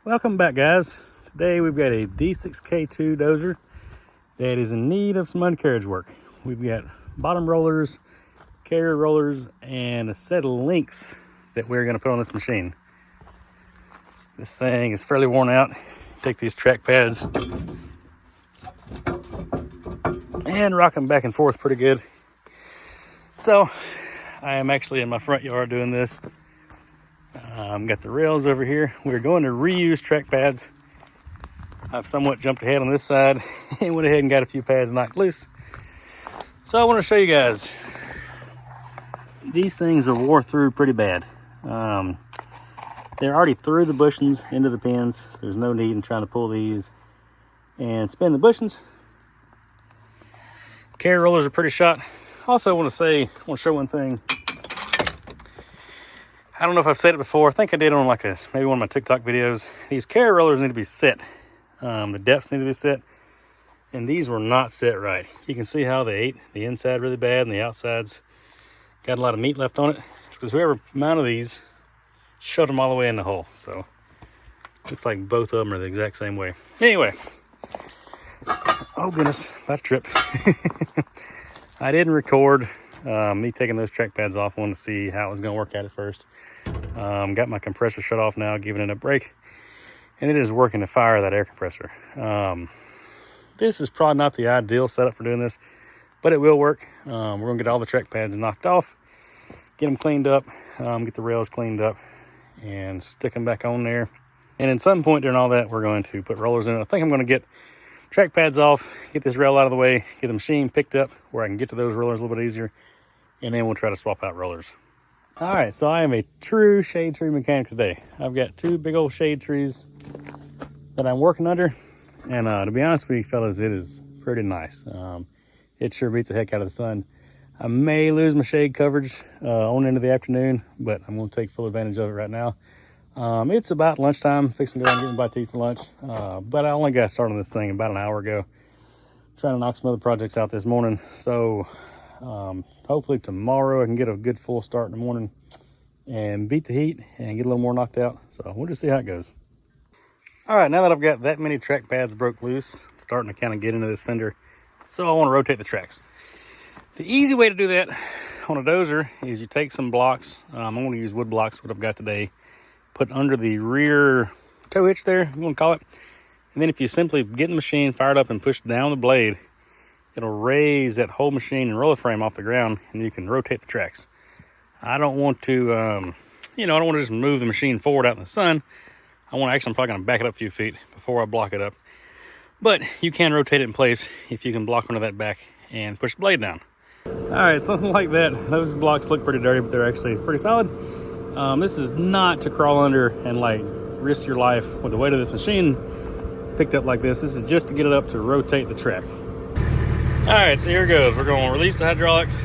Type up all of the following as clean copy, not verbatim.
Welcome back, guys. Today we've got a D6K2 dozer that is in need of some undercarriage work. We've got bottom rollers, carrier rollers, and a set of links that we're going to put on this machine. This thing is fairly worn out. Take these track pads and rock them back and forth pretty good. So I am actually in my front yard doing this. Got the rails over here. We're going to reuse track pads. I've somewhat jumped ahead on this side and went ahead and got a few pads knocked loose. So I want to show you guys. These things are wore through pretty bad. They're already through the bushings into the pins, so there's no need in trying to pull these and spin the bushings. Carrier rollers are pretty shot. Also, I want to show one thing. I don't know if I've said it before. I think I did on maybe one of my TikTok videos. These carrier rollers need to be set. The depths need to be set. And these were not set right. You can see how they ate the inside really bad and the outside's got a lot of meat left on it. Because whoever mounted these shoved them all the way in the hole. So looks like both of them are the exact same way. Anyway. Oh goodness, about to trip. I didn't record me taking those track pads off. I wanted to see how it was going to work at first. Got my compressor shut off now, giving it a break, and it is working to fire that air compressor. This is probably not the ideal setup for doing this, but it will work. We're going to get all the track pads knocked off, get them cleaned up, get the rails cleaned up, and stick them back on there. And at some point during all that, we're going to put rollers in it. I think I'm going to get track pads off, get this rail out of the way, get the machine picked up where I can get to those rollers a little bit easier, and then we'll try to swap out rollers. All right, so I am a true shade tree mechanic today. I've got two big old shade trees that I'm working under, and to be honest with you fellas, it is pretty nice. It sure beats the heck out of the sun. I may lose my shade coverage on into the afternoon, but I'm going to take full advantage of it right now. It's about lunchtime, fixing to go and get my bite to eat for lunch, but I only got started on this thing about an hour ago, trying to knock some other projects out this morning. So hopefully tomorrow I can get a good full start in the morning and beat the heat and get a little more knocked out. So we'll just see how it goes. All right, now that I've got that many track pads broke loose, I'm starting to kind of get into this fender. So I want to rotate the tracks. The easy way to do that on a dozer is you take some blocks. I'm going to use wood blocks, what I've got today, put under the rear tow hitch there, you want to call it. And then if you simply get the machine fired up and push down the blade, it'll raise that whole machine and roller frame off the ground, and you can rotate the tracks. I don't want to, I don't want to just move the machine forward out in the sun. I'm probably going to back it up a few feet before I block it up. But you can rotate it in place if you can block under that back and push the blade down. All right, something like that. Those blocks look pretty dirty, but they're actually pretty solid. This is not to crawl under and risk your life with the weight of this machine picked up like this. This is just to get it up to rotate the track. All right, so here it goes. We're going to release the hydraulics,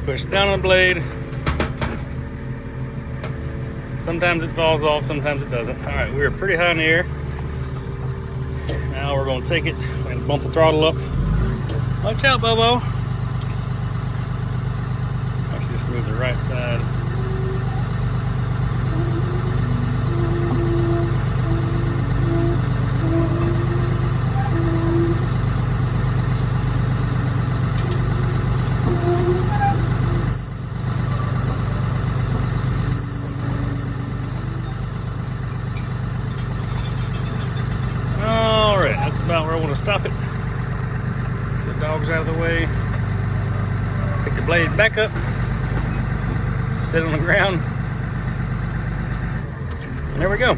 push down on the blade. Sometimes it falls off, sometimes it doesn't. All right, we are pretty high in the air. Now we're going to take it and bump the throttle up. Watch out, Bobo. Actually, just move the right side. About where I want to stop it. The dog's out of the way. Pick the blade back up. Sit on the ground. And there we go.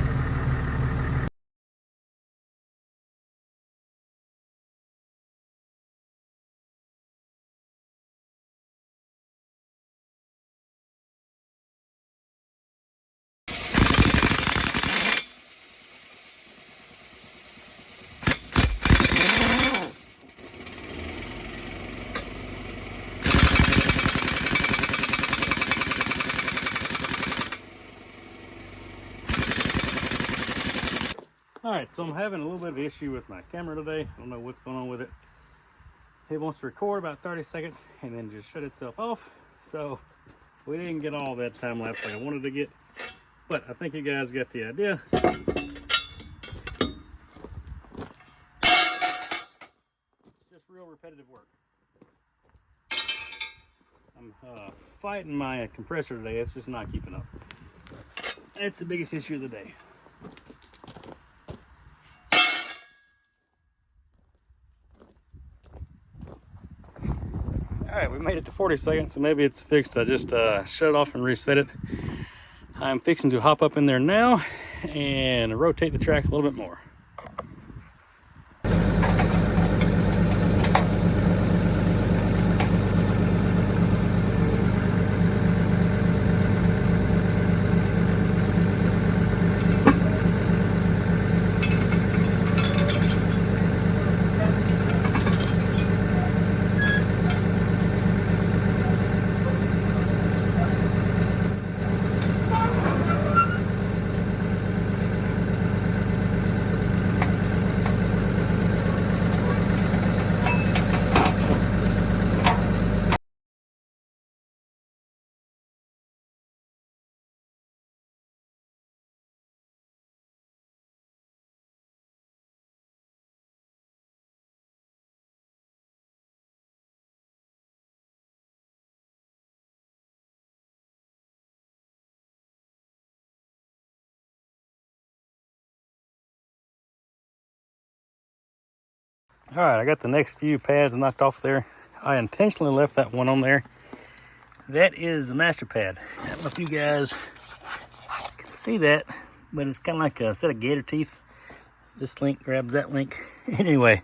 All right, so I'm having a little bit of an issue with my camera today. I don't know what's going on with it. It wants to record about 30 seconds and then just shut itself off. So we didn't get all that time lapse like I wanted to get, but I think you guys got the idea. fighting my compressor today. It's just not keeping up. That's the biggest issue of the day. All right, we made it to 40 seconds, so maybe it's fixed. I just shut it off and reset it. I'm fixing to hop up in there now and rotate the track a little bit more. All right, I got the next few pads knocked off there. I intentionally left that one on there. That is the master pad. I don't know if you guys can see that, but it's kind of like a set of gator teeth. This link grabs that link. Anyway,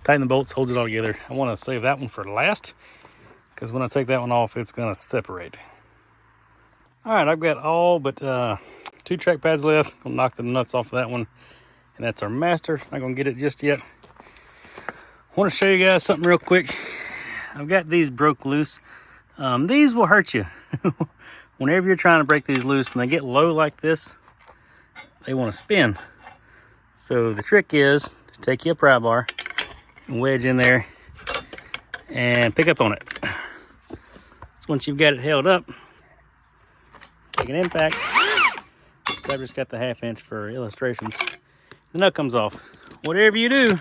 tighten the bolts, holds it all together. I want to save that one for last because when I take that one off, it's going to separate. All right, I've got all but 2 track pads left. I'll knock the nuts off of that one, and that's our master. Not going to get it just yet. I want to show you guys something real quick. I've got these broke loose. These will hurt you. Whenever you're trying to break these loose, when they get low like this, they want to spin. So the trick is to take you a pry bar and wedge in there and pick up on it. So once you've got it held up, take an impact. I've just got the 1/2 inch for illustrations. The nut comes off. Whatever you do,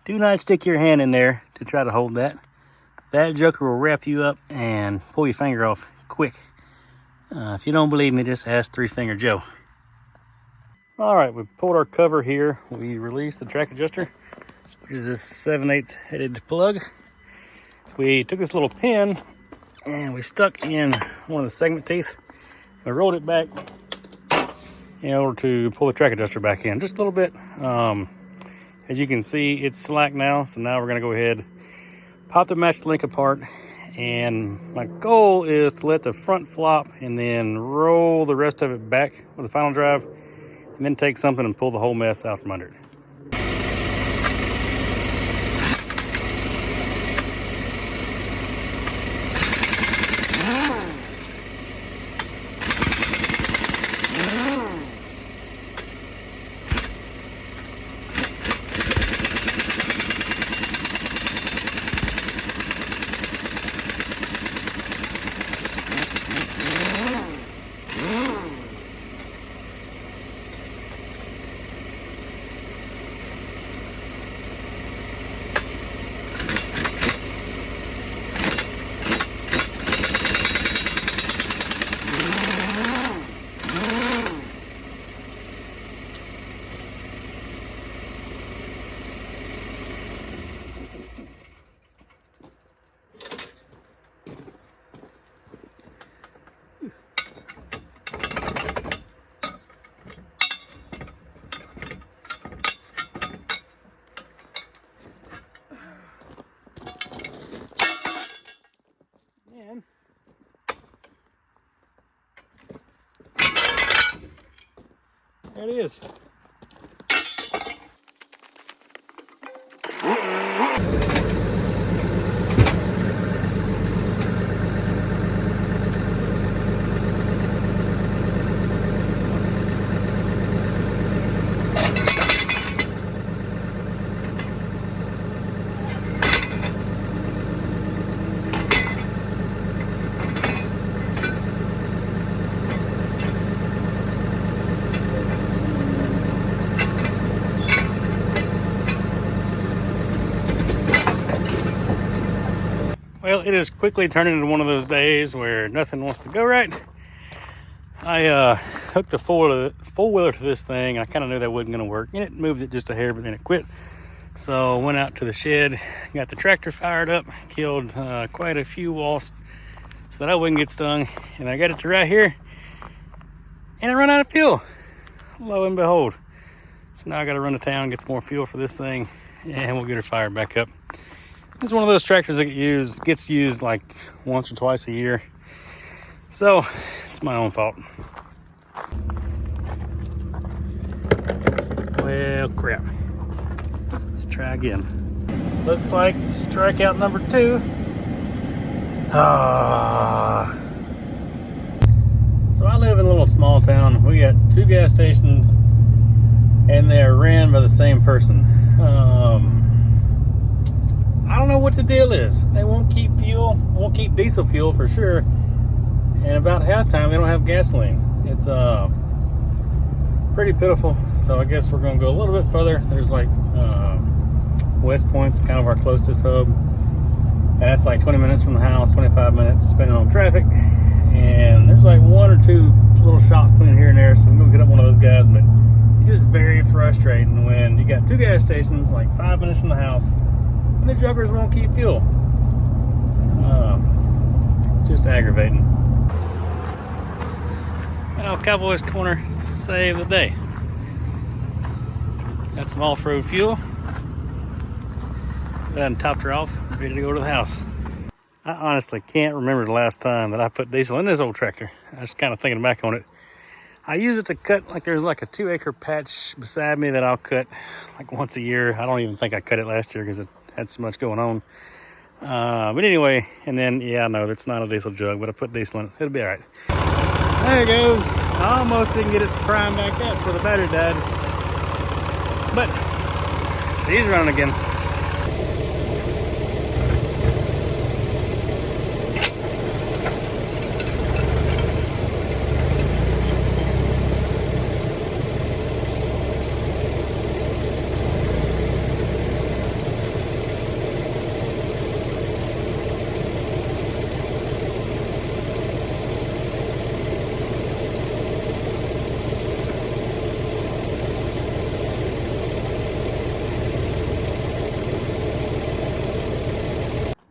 do not stick your hand in there to try to hold that. That joker will wrap you up and pull your finger off quick. If you don't believe me, just ask 3-Finger Joe. All right, we pulled our cover here. We released the track adjuster, which is this 7/8 headed plug. We took this little pin and we stuck in one of the segment teeth. We rolled it back in order to pull the track adjuster back in just a little bit. As you can see, it's slack now, so now we're going to go ahead, pop the match link apart, and my goal is to let the front flop and then roll the rest of it back with the final drive, and then take something and pull the whole mess out from under it. There it is. Well, it is quickly turning into one of those days where nothing wants to go right. I hooked the four-wheeler to this thing. I kind of knew that wasn't going to work. And it moved it just a hair, but then it quit. So went out to the shed, got the tractor fired up, killed quite a few wasps so that I wouldn't get stung. And I got it to right here, and I run out of fuel. Lo and behold. So now I got to run to town, get some more fuel for this thing, and we'll get her fired back up. This is one of those tractors that gets used like once or twice a year. So it's my own fault. Well, crap. Let's try again. Looks like strikeout number 2. So I live in a little small town. We got 2 gas stations, and they are ran by the same person. I don't know what the deal is. They won't keep diesel fuel for sure. And about halftime, they don't have gasoline. It's pretty pitiful. So I guess we're going to go a little bit further. There's like West Point's kind of our closest hub. And that's like 20 minutes from the house, 25 minutes, depending on traffic. And there's like 1 or 2 little shops between here and there. So I'm going to get up one of those guys. But it's just very frustrating when you got 2 gas stations like 5 minutes from the house. And the truckers won't keep fuel. Just aggravating. Well, Cowboys Corner saved the day. Got some off-road fuel. Then topped her off, ready to go to the house. I honestly can't remember the last time that I put diesel in this old tractor. I was kind of thinking back on it. I use it to cut, like there's like a 2-acre patch beside me that I'll cut like once a year. I don't even think I cut it last year because it had so much going on. But anyway, and then, yeah, no, it's not a diesel jug, but I put diesel in it. It'll be all right. There it goes. I almost didn't get it primed back up before the battery died. But she's running again.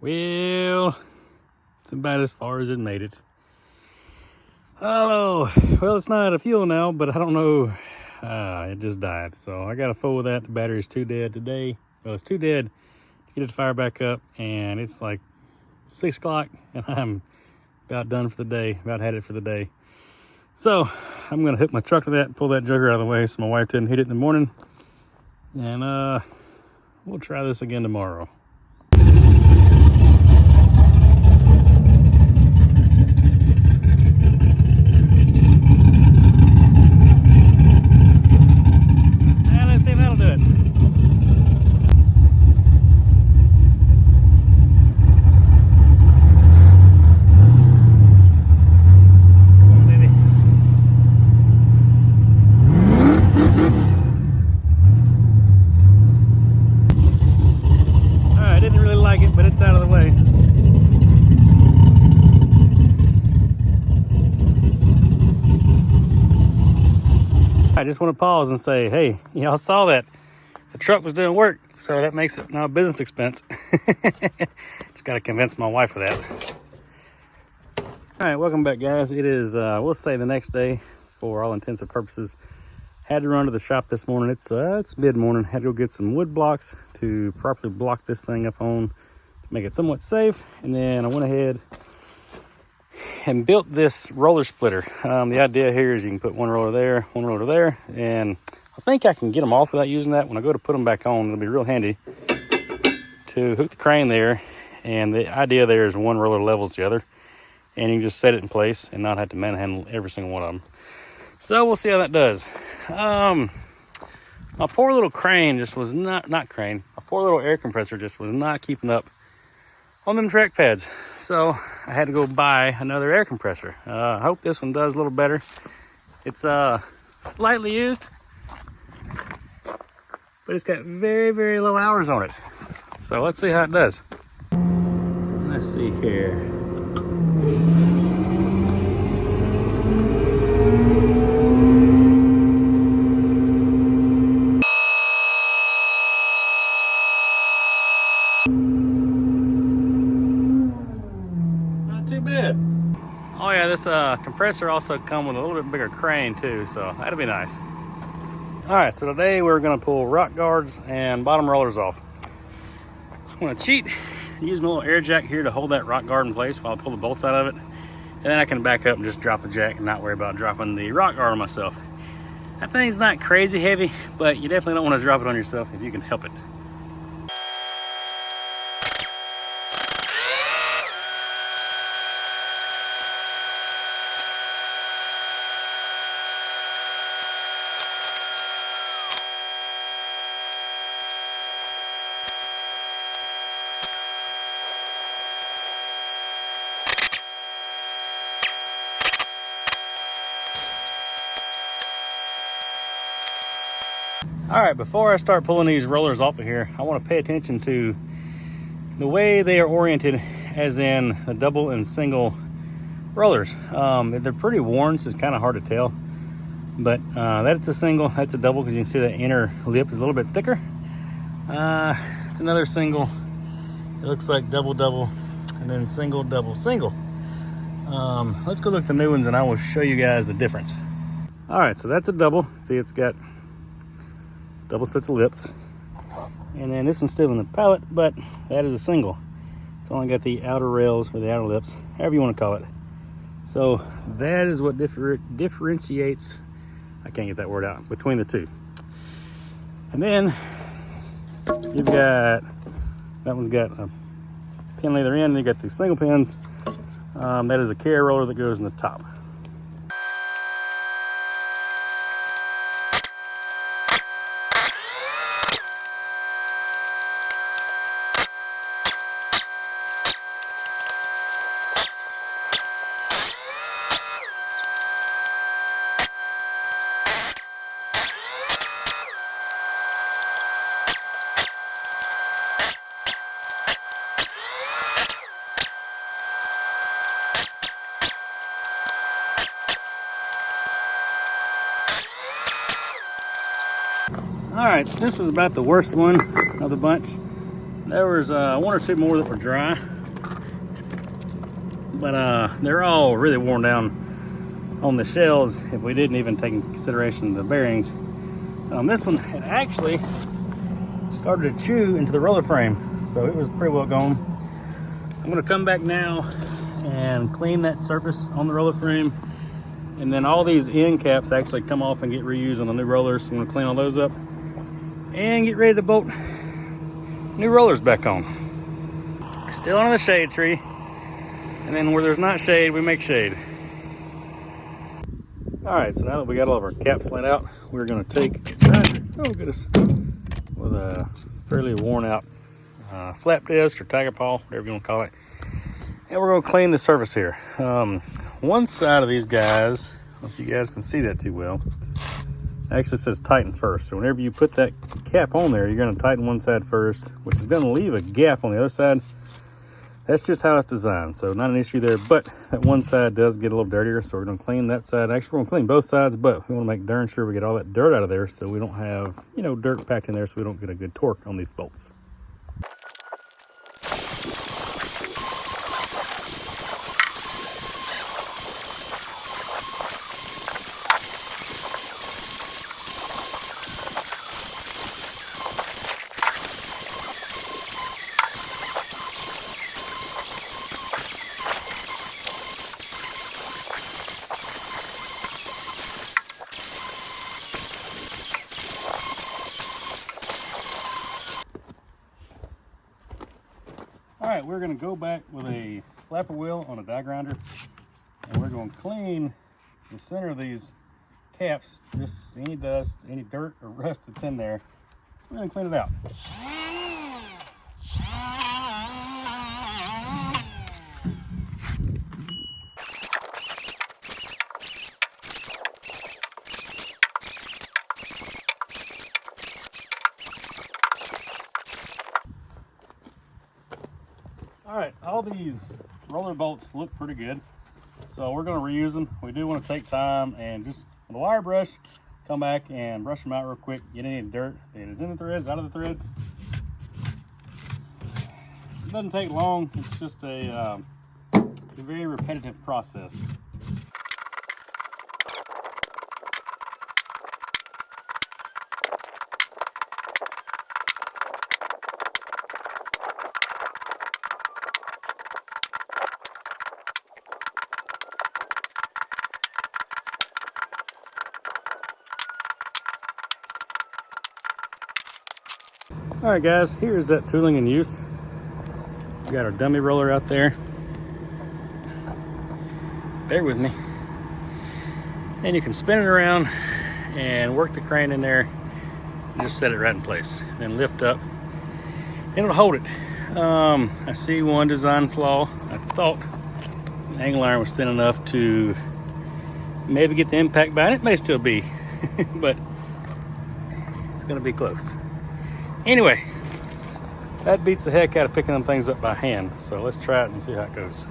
Well, it's about as far as it made it. Oh, well, it's not out of fuel now, but I don't know. It just died. So I got to fool with that. The battery's too dead today. Well, it's too dead to get it to fire back up. And it's like 6 o'clock, and I'm about done for the day. About had it for the day. So I'm going to hook my truck to that, pull that jugger out of the way so my wife didn't hit it in the morning. And we'll try this again tomorrow. I just want to pause and say, hey, y'all saw that. The truck was doing work, so that makes it now a business expense. Just got to convince my wife of that. All right, welcome back, guys. It is, we'll say the next day for all intents and purposes. Had to run to the shop this morning. It's mid-morning. Had to go get some wood blocks to properly block this thing up on to make it somewhat safe. And then I went ahead and built this roller splitter. The idea here is you can put one roller there, and I think I can get them off without using that. When I go to put them back on, it'll be real handy to hook the crane there, and the idea there is one roller levels the other, and you can just set it in place and not have to manhandle every single one of them. So we'll see how that does. My poor little crane just was my poor little air compressor just was not keeping up on them track pads. So I had to go buy another air compressor. I hope this one does a little better. It's slightly used, but it's got very, very low hours on it. So let's see how it does. And I Let's see here. Not too bad. Oh yeah, this compressor also comes with a little bit bigger crane too, so that'll be nice. All right, so today we're gonna pull rock guards and bottom rollers off. I'm gonna cheat, use my little air jack here to hold that rock guard in place while I pull the bolts out of it. And then I can back up and just drop the jack and not worry about dropping the rock guard on myself. That thing's not crazy heavy, but you definitely don't want to drop it on yourself if you can help it. All right, before I start pulling these rollers off of here, I want to pay attention to the way they are oriented, as in the double and single rollers. They're pretty worn, so it's kind of hard to tell. But that's a single, that's a double, because you can see that inner lip is a little bit thicker. It's another single. It looks like double, double, and then single, double, single. Let's go look at the new ones and I will show you guys the difference. All right, so that's a double. See, it's got double sets of lips. And then this one's still in the pallet, but that is a single. It's only got the outer rails or the outer lips, however you want to call it. So that is what differentiates, I can't get that word out, between the two. And then you've got, that one's got a pin on either end. You got these single pins. That is a carrier roller that goes in the top. All right, this is about the worst one of the bunch. There was one or two more that were dry, but they're all really worn down on the shells if we didn't even take into consideration the bearings. This one had actually started to chew into the roller frame, so it was pretty well gone. I'm gonna come back now and clean that surface on the roller frame, and then all these end caps actually come off and get reused on the new rollers. So I'm gonna clean all those up and get ready to bolt new rollers back on. Still under the shade tree, and then where there's not shade, we make shade. All right, so now that we got all of our caps laid out, we're gonna take that, oh goodness, with a fairly worn out flap disc or tiger paw, whatever you want to call it, and we're gonna clean the surface here. One side of these guys, I don't know if you guys can see that too well, actually says tighten first. So whenever you put that cap on there, you're going to tighten one side first, which is going to leave a gap on the other side. That's just how it's designed, so not an issue there, but that one side does get a little dirtier, so we're going to clean that side. Actually, we're going to clean both sides, but we want to make darn sure we get all that dirt out of there so we don't have, you know, dirt packed in there, so we don't get a good torque on these bolts. All right, we're gonna go back with a flapper wheel on a die grinder, and we're gonna clean the center of these caps, just any dust, any dirt or rust that's in there. We're gonna clean it out. All right, all these roller bolts look pretty good, so we're going to reuse them. We do want to take time and just with a wire brush, come back and brush them out real quick, get any dirt that is in the threads, out of the threads. It doesn't take long, it's just a very repetitive process. All right guys, here's that tooling in use. We got our dummy roller out there. Bear with me. And you can spin it around and work the crane in there and just set it right in place. Then lift up and it'll hold it. I see one design flaw. I thought the angle iron was thin enough to maybe get the impact by it. It may still be, but it's gonna be close. Anyway, that beats the heck out of picking them things up by hand. So let's try it and see how it goes.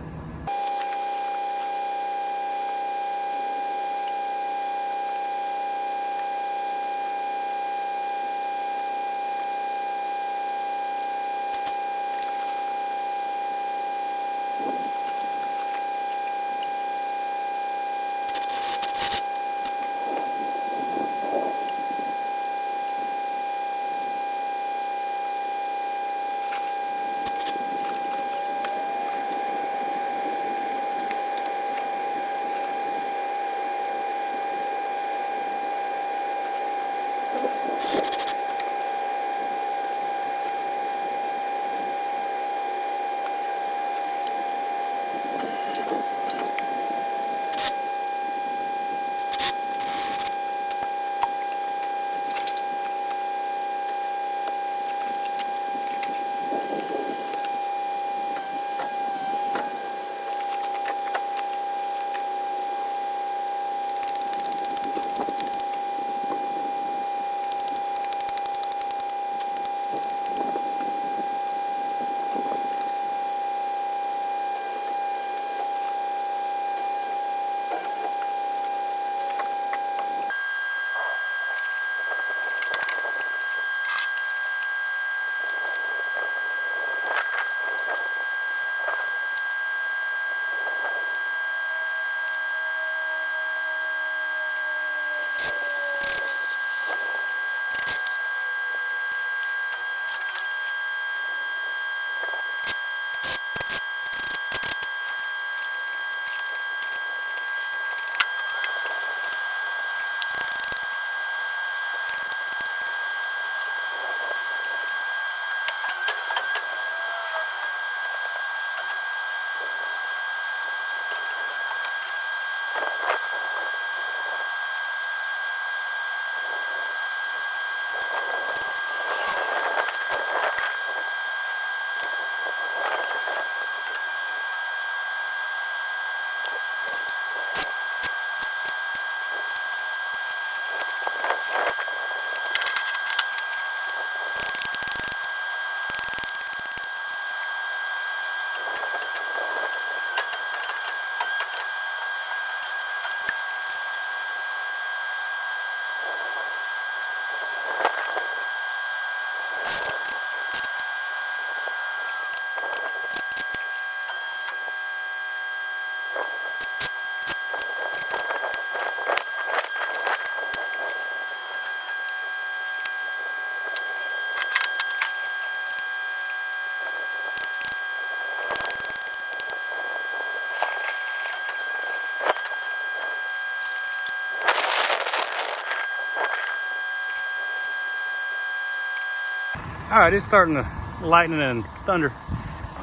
All right, it's starting to lighten and thunder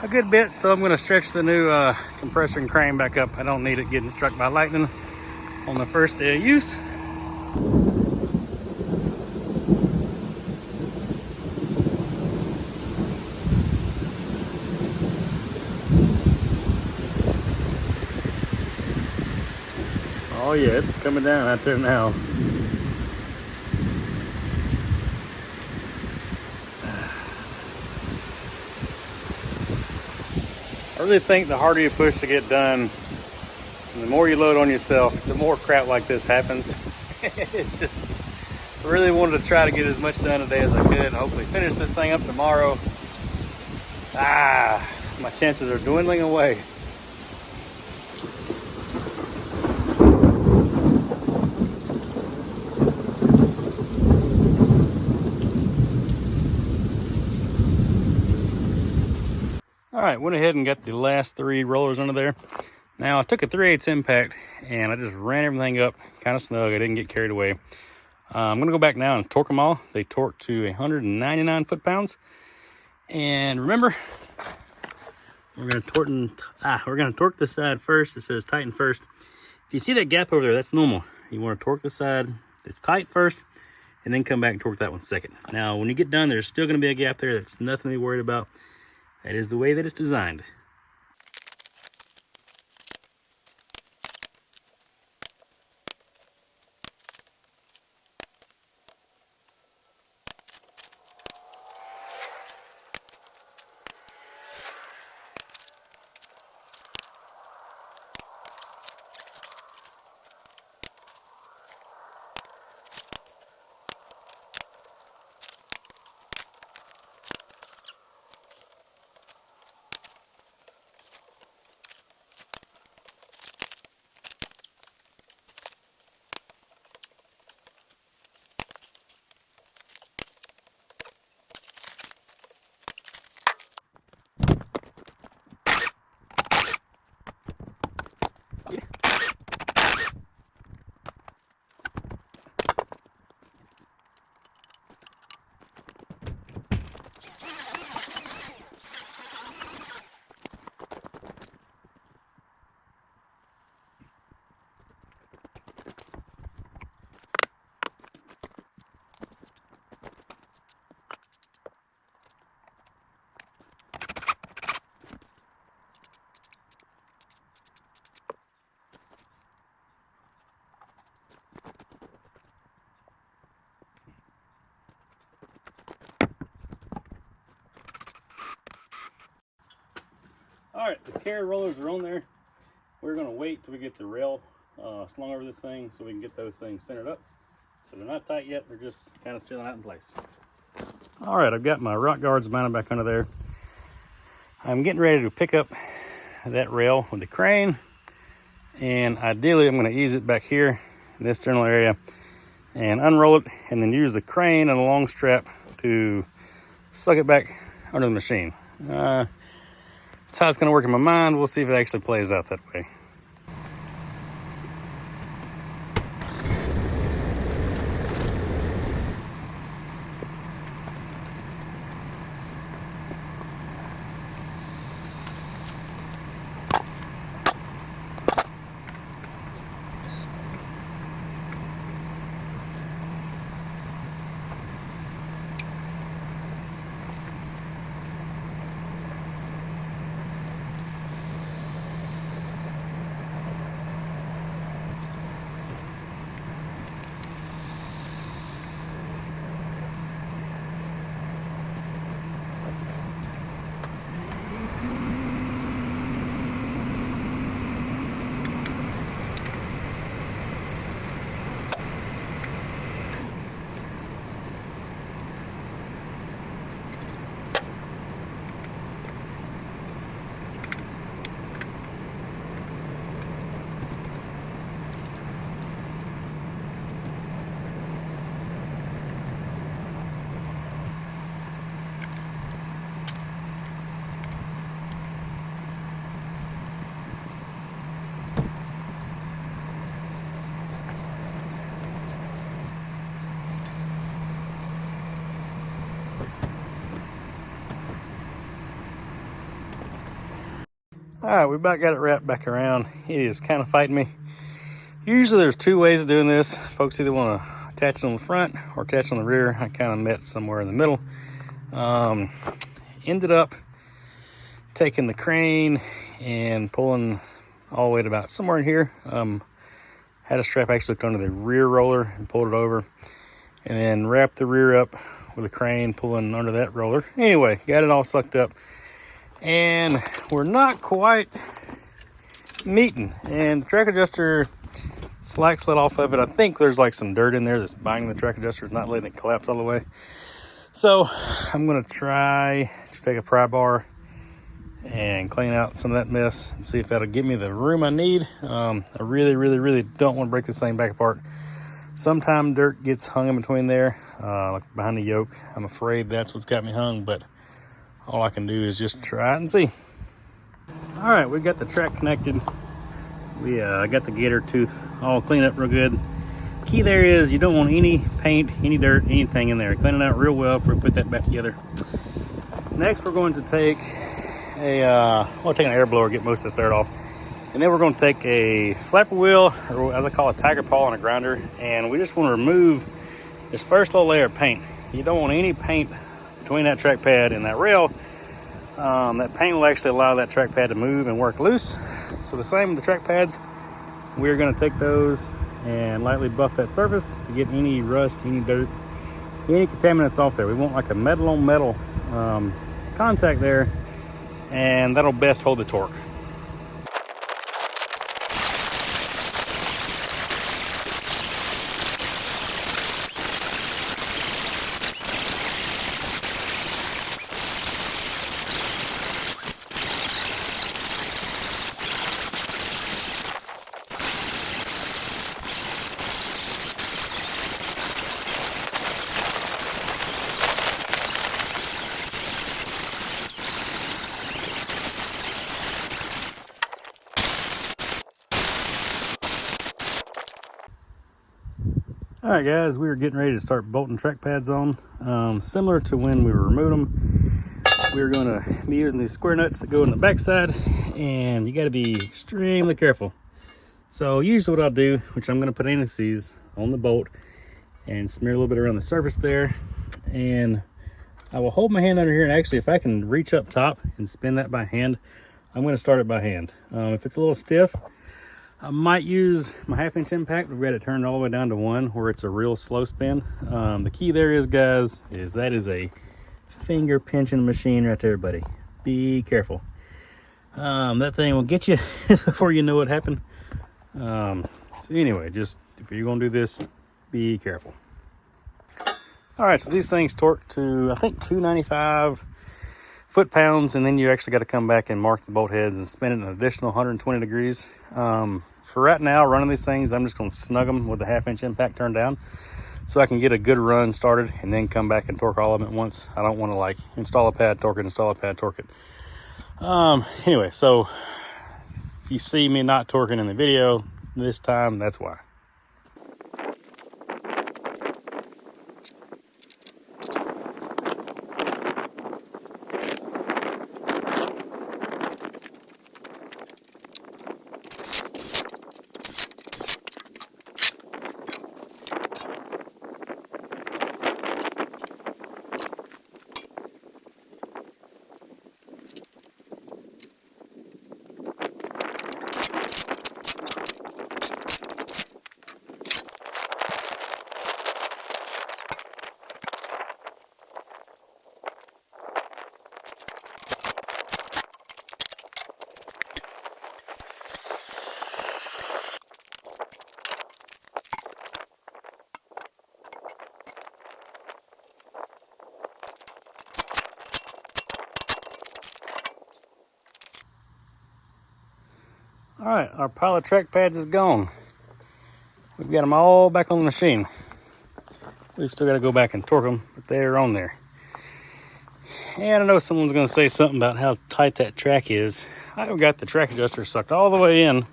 a good bit, so I'm going to stretch the new compressor and crane back up. I don't need it getting struck by lightning on the first day of use. Oh yeah, it's coming down out there now. I really think the harder you push to get done, and the more you load on yourself, the more crap like this happens. It's just, I really wanted to try to get as much done today as I could and hopefully finish this thing up tomorrow. My chances are dwindling away. All right, went ahead and got the last 3 rollers under there. Now I took a 3/8 impact and I just ran everything up kind of snug. I didn't get carried away. I'm gonna go back now and torque them all. They torque to 199 foot-pounds. And remember, we're gonna torque the side first. It says tighten first. If you see that gap over there, that's normal. You want to torque the side that's tight first, and then come back and torque that one second. Now, when you get done, there's still gonna be a gap there. That's nothing to be worried about. That is the way that it's designed. All right, the carrier rollers are on there. We're gonna wait till we get the rail slung over this thing so we can get those things centered up. So they're not tight yet, they're just kind of chilling out in place. All right, I've got my rock guards mounted back under there. I'm getting ready to pick up that rail with the crane. And ideally, I'm gonna ease it back here in this general area and unroll it, and then use the crane and a long strap to suck it back under the machine. That's how it's going to work in my mind. We'll see if it actually plays out that way. All right, we about got it wrapped back around. It is kind of fighting me. Usually there's 2 ways of doing this. Folks either want to attach it on the front or attach it on the rear. I kind of met somewhere in the middle. Ended up taking the crane and pulling all the way to about somewhere in here. Had a strap actually hooked onto the rear roller and pulled it over, and then wrapped the rear up with a crane pulling under that roller. Anyway, got it all sucked up. and we're not quite meeting. And the track adjuster slack let off of it. I think there's like some dirt in there that's binding the track adjuster. It's not letting it collapse all the way. So I'm gonna try to take a pry bar and clean out some of that mess and see if that'll give me the room I need. I really don't want to break this thing back apart. Sometimes dirt gets hung in between there, like behind the yoke. I'm afraid that's what's got me hung, but all I can do is just try it and see. All right, we got the track connected. We got the gator tooth all cleaned up real good. Key there is you don't want any paint, any dirt, anything in there. Clean it out real well before we put that back together. Next, we're going to take we'll take an air blower, get most of this dirt off. And then we're going to take a flapper wheel, or as I call it, tiger paw, and a grinder. And we just want to remove this first little layer of paint. You don't want any paint between that track pad and that rail. That paint will actually allow that track pad to move and work loose. So the same with the track pads. We're going to take those and lightly buff that surface to get any rust, any dirt, any contaminants off there. We want like a metal on metal contact there, and that'll best hold the torque. All right, guys, we are getting ready to start bolting track pads on. Similar to when we removed them, we're going to be using these square nuts that go in the backside, and you got to be extremely careful. So usually what I'll do, which I'm going to put anti-seize on the bolt and smear a little bit around the surface there, and I will hold my hand under here, and actually if I can reach up top and spin that by hand, I'm going to start it by hand. If it's a little stiff, I might use my 1/2 inch impact. We've got it turned all the way down to 1 where it's a real slow spin. The key there is, guys, is that is a finger pinching machine right there, buddy. Be careful. That thing will get you before you know what happened. So anyway, just if you're gonna do this, be careful. All right, so these things torque to, I think, 295 foot-pounds, and then you actually got to come back and mark the bolt heads and spin it an additional 120 degrees. For right now, running these things, I'm just going to snug them with the 1/2 inch impact turned down so I can get a good run started and then come back and torque all of them at once. I don't want to like install a pad, torque it, install a pad, torque it. Anyway, so if you see me not torquing in the video this time, that's why. All right, our pile of track pads is gone. We've got them all back on the machine. We've still got to go back and torque them, but they're on there. And I know someone's going to say something about how tight that track is. I've got the track adjuster sucked all the way in,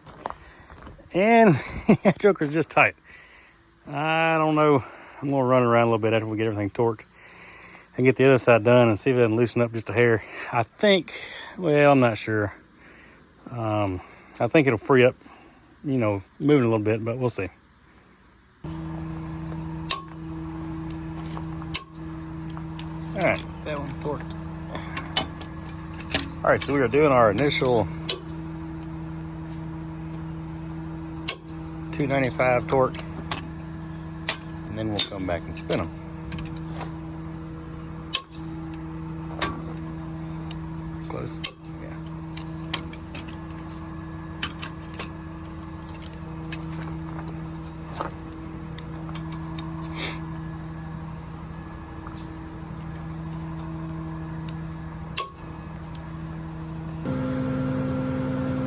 and that joker's just tight. I don't know. I'm going to run around a little bit after we get everything torqued and get the other side done and see if I can loosen up just a hair. I think, well, I'm not sure. I think it'll free up, you know, moving a little bit, but we'll see. All right, that one torqued. All right, so we are doing our initial 295 torque, and then we'll come back and spin them. Close.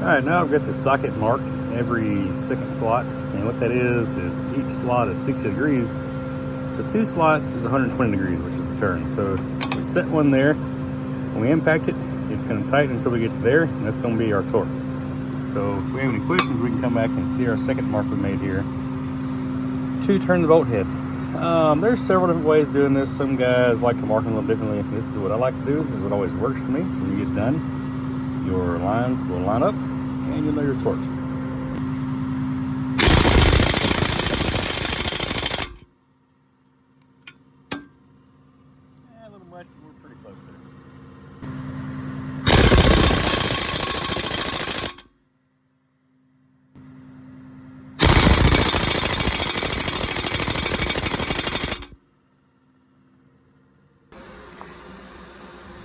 Alright, now I've got the socket marked every second slot, and what that is each slot is 60 degrees. So 2 slots is 120 degrees, which is the turn. So we set one there. When we impact it, it's going to tighten until we get to there, and that's going to be our torque. So if we have any questions, we can come back and see our second mark we made here to turn the bolt head. There's several different ways of doing this. Some guys like to mark them a little differently. This is what I like to do. This is what always works for me. So when you get done, your lines will line up and you'll know your torque. A little much, but we're pretty close there.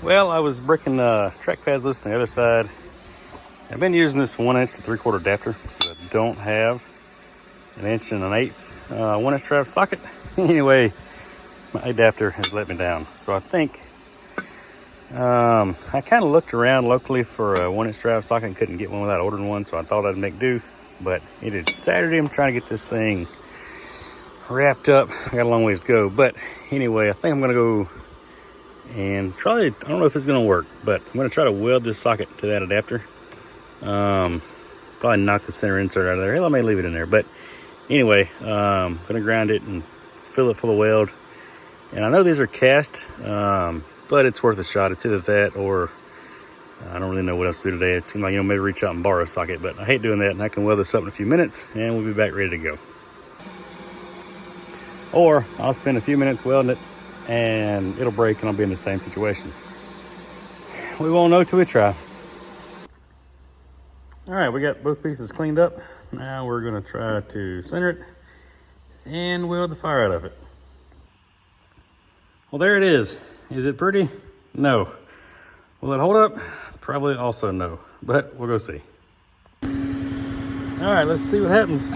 Well, I was breaking track pads loose on the other side. I've been using this 1" to 3/4 adapter because I don't have an 1 1/8 1" drive socket. Anyway, my adapter has let me down. So I think I kind of looked around locally for a 1" drive socket and couldn't get one without ordering one. So I thought I'd make do. But it is Saturday. I'm trying to get this thing wrapped up. I got a long ways to go. But anyway, I think I'm going to go and try. I don't know if it's going to work, but I'm going to try to weld this socket to that adapter. Probably knock the center insert out of there. Hell, I may leave it in there, but anyway, I'm gonna grind it and fill it full of weld. And I know these are cast, but it's worth a shot. It's either that or I don't really know what else to do today. It seemed like, maybe reach out and borrow a socket, but I hate doing that, and I can weld this up in a few minutes and we'll be back ready to go. Or I'll spend a few minutes welding it and it'll break and I'll be in the same situation. We won't know till we try. All right, we got both pieces cleaned up. Now we're gonna try to center it and weld the fire out of it. Well, there it is. Is it pretty? No. Will it hold up? Probably also no, but we'll go see. All right, let's see what happens.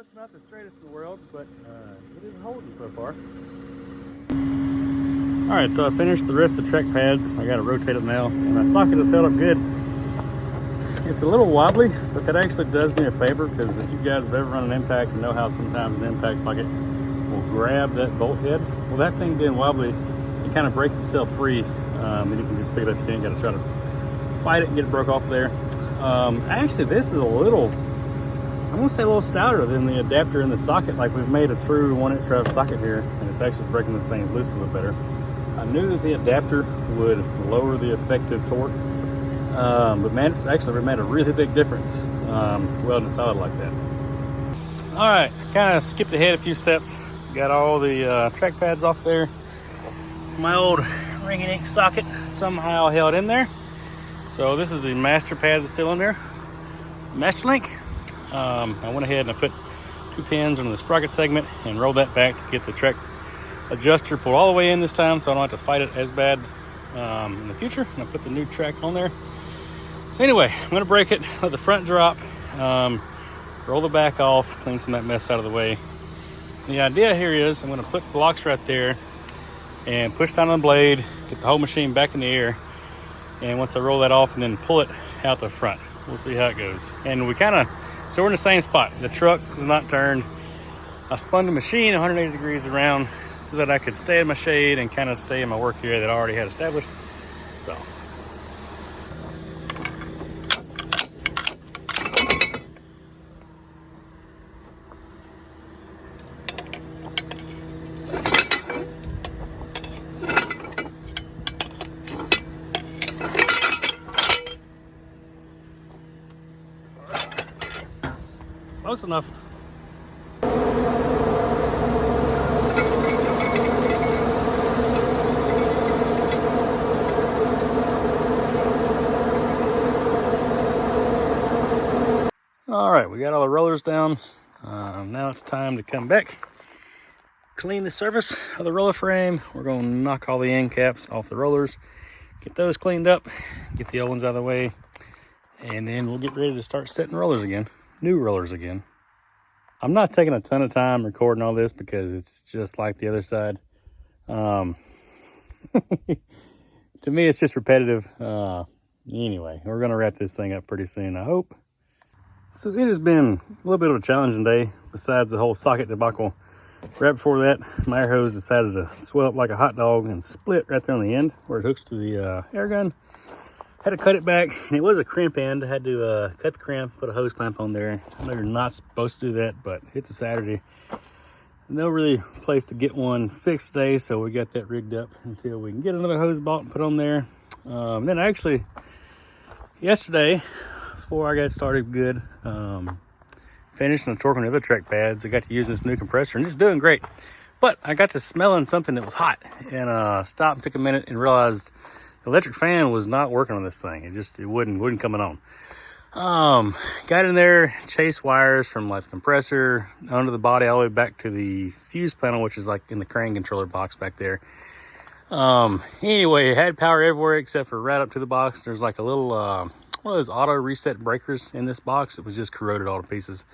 It's not the straightest in the world, but it is holding so far. All right, so I finished the rest of the track pads. I got to rotate it now, and my socket has held up good. It's a little wobbly, but that actually does me a favor, because if you guys have ever run an impact and know how sometimes an impact socket will grab that bolt head, well, that thing being wobbly, it kind of breaks itself free, and you can just pick it up. You ain't got to try to fight it and get it broke off there. Actually, this is a little, I'm gonna say a little stouter than the adapter in the socket. Like, we've made a true 1" drive socket here, and it's actually breaking this thing's loose a little better. I knew that the adapter would lower the effective torque, but man, it's actually made a really big difference welding it solid like that. All right, kind of skipped ahead a few steps. Got all the track pads off there. My old ring-a-dink socket somehow held in there. So this is the master pad that's still in there, master link. I went ahead and I put 2 pins under the sprocket segment and rolled that back to get the track adjuster pulled all the way in this time, so I don't have to fight it as bad in the future. And I put the new track on there. So anyway, I'm going to break it, let the front drop, roll the back off, clean some of that mess out of the way. The idea here is I'm going to put blocks right there and push down on the blade, get the whole machine back in the air, and once I roll that off and then pull it out the front, we'll see how it goes. And so we're in the same spot. The truck is not turned. I spun the machine 180 degrees around so that I could stay in my shade and kind of stay in my work area that I already had established. So. Close enough. All right, we got all the rollers down. Now it's time to come back, clean the surface of the roller frame. We're going to knock all the end caps off the rollers, get those cleaned up, get the old ones out of the way, and then we'll get ready to start setting rollers again, new rollers again. I'm not taking a ton of time recording all this because it's just like the other side. To me, it's just repetitive. Anyway, we're going to wrap this thing up pretty soon, I hope. So it has been a little bit of a challenging day, besides the whole socket debacle. Right before that, my air hose decided to swell up like a hot dog and split right there on the end where it hooks to the air gun. Had to cut it back, and it was a crimp end. I had to cut the crimp, put a hose clamp on there. I know you're not supposed to do that, but it's a Saturday. No really place to get one fixed today, so we got that rigged up until we can get another hose bought and put on there. Then actually, yesterday, before I got started good, finished and torquing the other track pads, I got to use this new compressor, and it's doing great. But I got to smelling something that was hot, and stopped and took a minute and realized the electric fan was not working on this thing. It wouldn't coming on. Got in there, chased wires from like the compressor under the body all the way back to the fuse panel, which is like in the crane controller box back there. Anyway, it had power everywhere except for right up to the box. There's like a little one of those auto reset breakers in this box. It was just corroded all to pieces.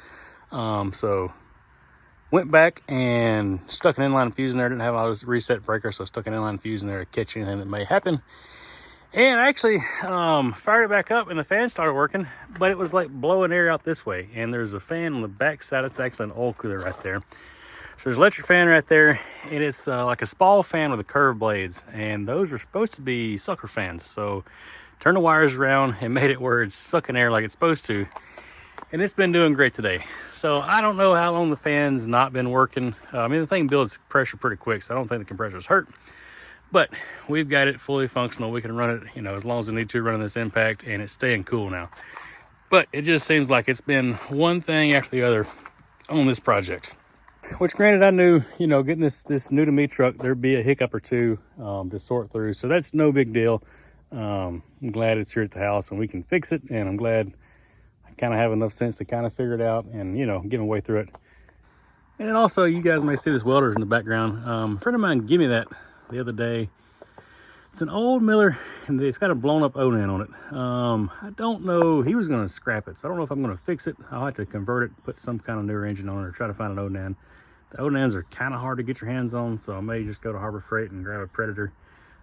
So went back and stuck an inline fuse in there. Didn't have auto reset breaker, so I stuck an inline fuse in there to catch anything that may happen. And I actually fired it back up and the fan started working, but it was like blowing air out this way. And there's a fan on the back side. It's actually an oil cooler right there. So there's an electric fan right there, and it's like a Spall fan with the curved blades. And those are supposed to be sucker fans. So turned the wires around and made it where it's sucking air like it's supposed to. And it's been doing great today. So I don't know how long the fan's not been working. I mean, the thing builds pressure pretty quick, so I don't think the compressor's hurt. But we've got it fully functional. We can run it, as long as we need to, running this impact, and it's staying cool now. But it just seems like it's been one thing after the other on this project. Which, granted, I knew, getting this new to me truck, there'd be a hiccup or two to sort through. So that's no big deal. I'm glad it's here at the house and we can fix it. And I'm glad I kind of have enough sense to kind of figure it out and, get my way through it. And then also, you guys may see this welder in the background. A friend of mine gave me that the other day. It's an old Miller, and it's got a blown up Onan on it. I don't know, he was going to scrap it, so I don't know if I'm going to fix it. I'll have to convert it, put some kind of newer engine on it, or try to find an Onan. The Onans are kind of hard to get your hands on, so I may just go to Harbor Freight and grab a Predator.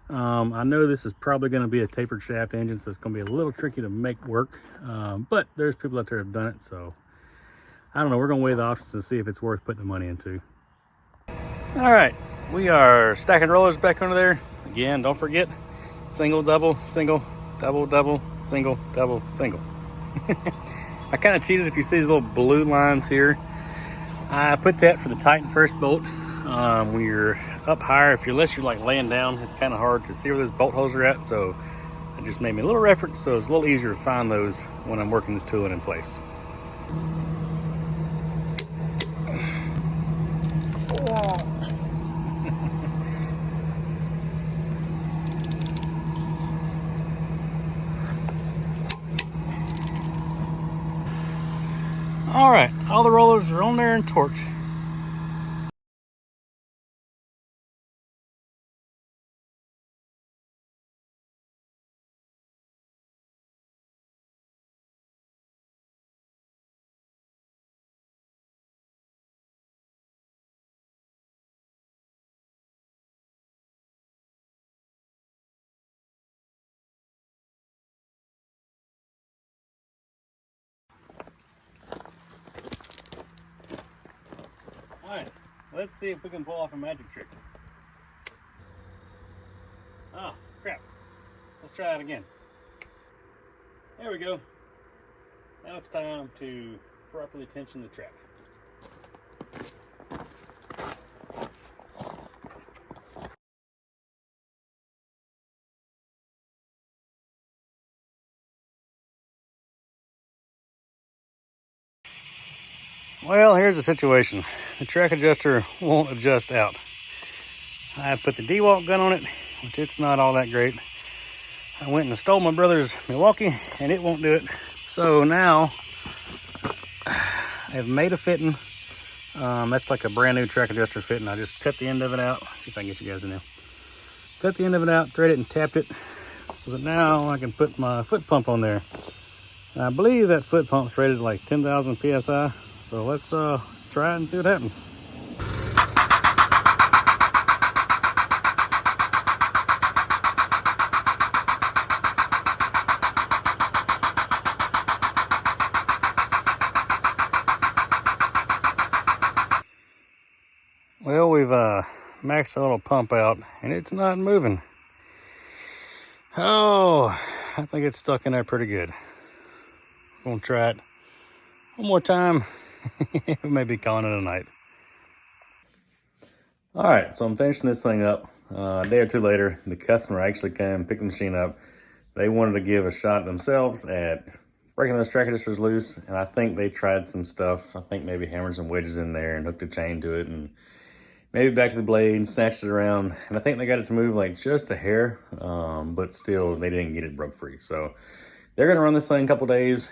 I know this is probably going to be a tapered shaft engine, so it's going to be a little tricky to make work, but there's people out there who have done it, so I don't know. We're going to weigh the options to see if it's worth putting the money into. All right. We are stacking rollers back under there. Again, don't forget, single, double, single, double, double, single, double, single. I kind of cheated. If you see these little blue lines here, I put that for the Titan first bolt. When you're up higher, unless you're like laying down, it's kind of hard to see where those bolt holes are at. So it just made me a little reference, so it's a little easier to find those when I'm working this tooling in place. All right, all the rollers are on there and torqued. All right, let's see if we can pull off a magic trick. Oh, crap. Let's try it again. There we go. Now it's time to properly tension the track. Well, here's the situation. The track adjuster won't adjust out. I put the DeWalt gun on it, which it's not all that great. I went and stole my brother's Milwaukee, and it won't do it. So now I have made a fitting. That's like a brand new track adjuster fitting. I just cut the end of it out. Let's see if I can get you guys in there. Cut the end of it out, thread it, and tapped it. so that now I can put my foot pump on there. And I believe that foot pump's rated like 10,000 PSI. So let's try it and see what happens. Well, we've maxed our little pump out and it's not moving. Oh, I think it's stuck in there pretty good. I'm gonna try it one more time. Maybe calling it a night. All right, so I'm finishing this thing up. A day or two later, the customer actually came and picked the machine up. They wanted to give a shot themselves at breaking those track adjusters loose, and I think they tried some stuff. I think maybe hammered some wedges in there and hooked a chain to it, and maybe back to the blade and snatched it around. And I think they got it to move like just a hair, but still they didn't get it broke free. So they're gonna run this thing a couple days,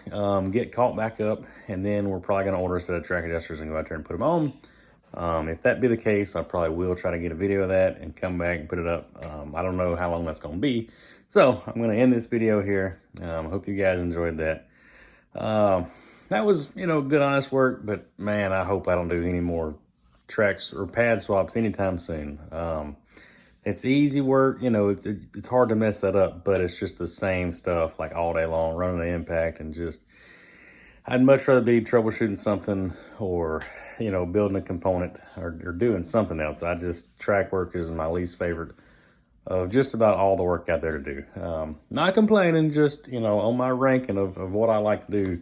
get caught back up, and then we're probably gonna order a set of track adjusters and go out there and put them on. If that be the case, I probably will try to get a video of that and come back and put it up. I don't know how long that's gonna be. So I'm gonna end this video here. Hope you guys enjoyed that. That was, good, honest work, but man, I hope I don't do any more tracks or pad swaps anytime soon. It's easy work, it's hard to mess that up, but it's just the same stuff like all day long, running the impact, and just, I'd much rather be troubleshooting something or, building a component or doing something else. Track work is my least favorite of just about all the work out there to do. Not complaining, just, on my ranking of what I like to do,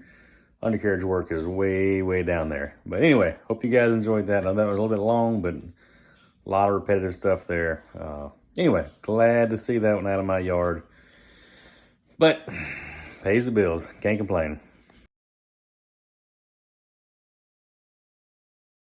undercarriage work is way, way down there. But anyway, hope you guys enjoyed that. I know that was a little bit long, but a lot of repetitive stuff there. Anyway, glad to see that one out of my yard. But pays the bills, can't complain.